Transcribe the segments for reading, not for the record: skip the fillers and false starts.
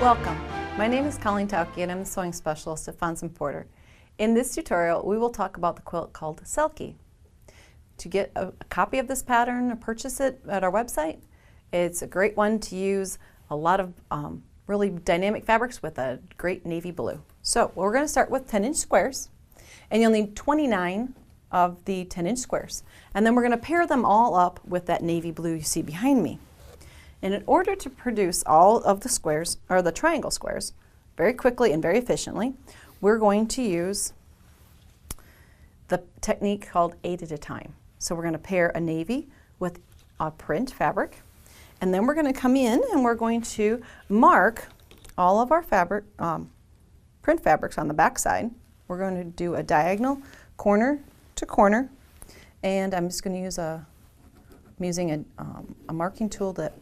Welcome. My name is Colleen Tauke and I'm the sewing specialist at Fons & Porter. In this tutorial, we will talk about the quilt called Selkie. To get a copy of this pattern or purchase it at our website, it's a great one to use a lot of really dynamic fabrics with a great navy blue. So we're going to start with 10-inch squares, and you'll need 29 of the 10-inch squares. And then we're going to pair them all up with that navy blue you see behind me. And in order to produce all of the squares, or the triangle squares, very quickly and very efficiently, we're going to use the technique called 8 at a time. So we're going to pair a navy with a print fabric, and then we're going to come in and we're going to mark all of our fabric, print fabrics on the back side. We're going to do a diagonal corner to corner, and I'm just going to use I'm using a marking tool that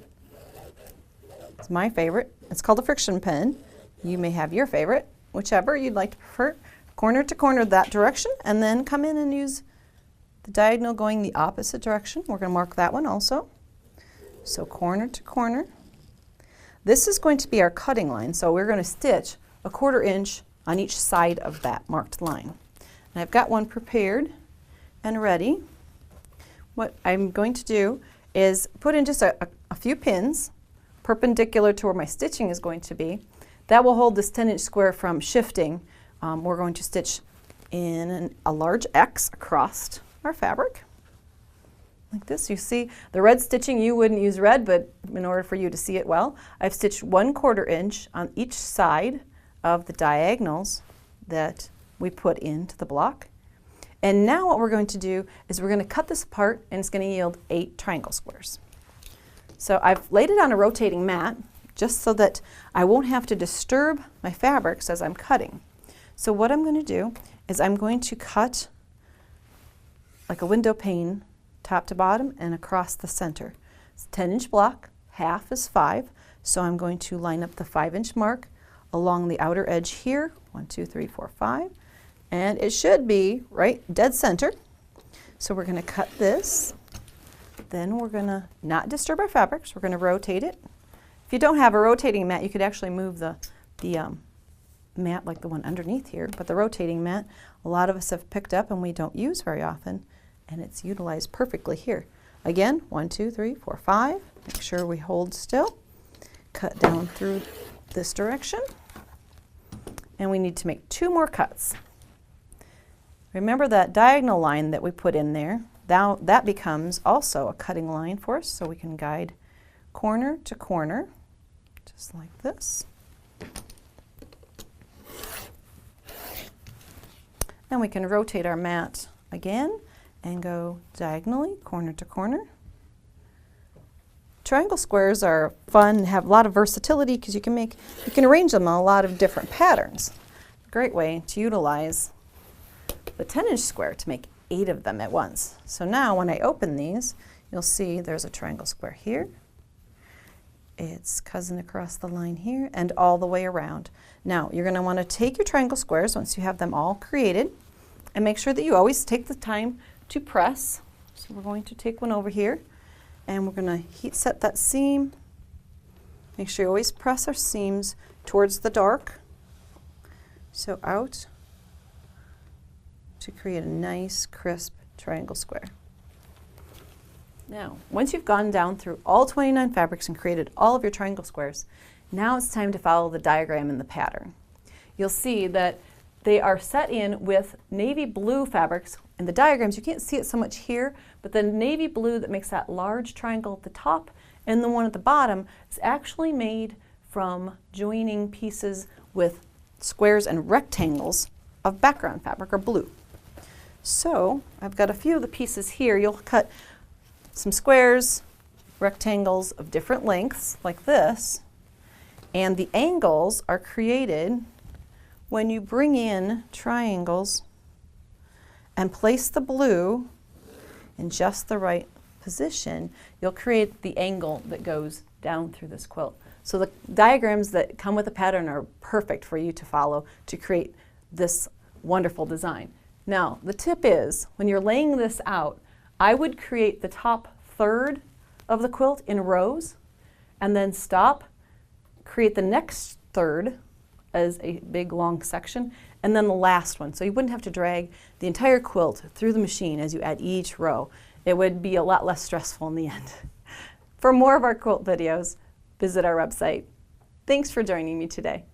is my favorite. It's called a friction pen. You may have your favorite, whichever you'd like to prefer. Corner to corner that direction, and then come in and use the diagonal going the opposite direction. We're going to mark that one also. So corner to corner. This is going to be our cutting line, so we're going to stitch a 1/4 inch on each side of that marked line. And I've got one prepared and ready. What I'm going to do is put in just a few pins perpendicular to where my stitching is going to be. That will hold this 10-inch square from shifting. We're going to stitch in a large X across our fabric, like this. You see the red stitching, you wouldn't use red, but in order for you to see it well, I've stitched 1/4 inch on each side of the diagonals that we put into the block. And now what we're going to do is we're going to cut this apart, and it's going to yield 8 triangle squares. So I've laid it on a rotating mat just so that I won't have to disturb my fabrics as I'm cutting. So what I'm going to do is I'm going to cut like a window pane, top to bottom and across the center. It's a 10-inch block, half is 5, so I'm going to line up the 5-inch mark along the outer edge here, 1, 2, 3, 4, 5, and it should be right dead center. So we're going to cut this. Then we're going to not disturb our fabrics. We're going to rotate it. If you don't have a rotating mat, you could actually move the mat like the one underneath here, but the rotating mat, a lot of us have picked up and we don't use very often, and it's utilized perfectly here. Again, 1, 2, 3, 4, 5. Make sure we hold still. Cut down through this direction, and we need to make 2 more cuts. Remember that diagonal line that we put in there? Now that becomes also a cutting line for us, so we can guide corner to corner, just like this. And we can rotate our mat again and go diagonally, corner to corner. Triangle squares are fun, have a lot of versatility because you can arrange them in a lot of different patterns. Great way to utilize the 10-inch square to make 8 of them at once. So now when I open these, you'll see there's a triangle square here. It's cousin across the line here and all the way around. Now you're going to want to take your triangle squares once you have them all created, and make sure that you always take the time to press. So we're going to take one over here, and we're going to heat set that seam. Make sure you always press our seams towards the dark, so out, to create a nice crisp triangle square. Now, once you've gone down through all 29 fabrics and created all of your triangle squares, now it's time to follow the diagram in the pattern. You'll see that they are set in with navy blue fabrics. In the diagrams, you can't see it so much here, but the navy blue that makes that large triangle at the top and the one at the bottom is actually made from joining pieces with squares and rectangles of background fabric or blue. So I've got a few of the pieces here. You'll cut some squares, rectangles of different lengths like this, and the angles are created when you bring in triangles and place the blue in just the right position. You'll create the angle that goes down through this quilt. So the diagrams that come with the pattern are perfect for you to follow to create this wonderful design. Now, the tip is, when you're laying this out, I would create the top 1/3 of the quilt in rows, and then stop, create the next third as a big long section, and then the last one. So you wouldn't have to drag the entire quilt through the machine as you add each row. It would be a lot less stressful in the end. For more of our quilt videos, visit our website. Thanks for joining me today.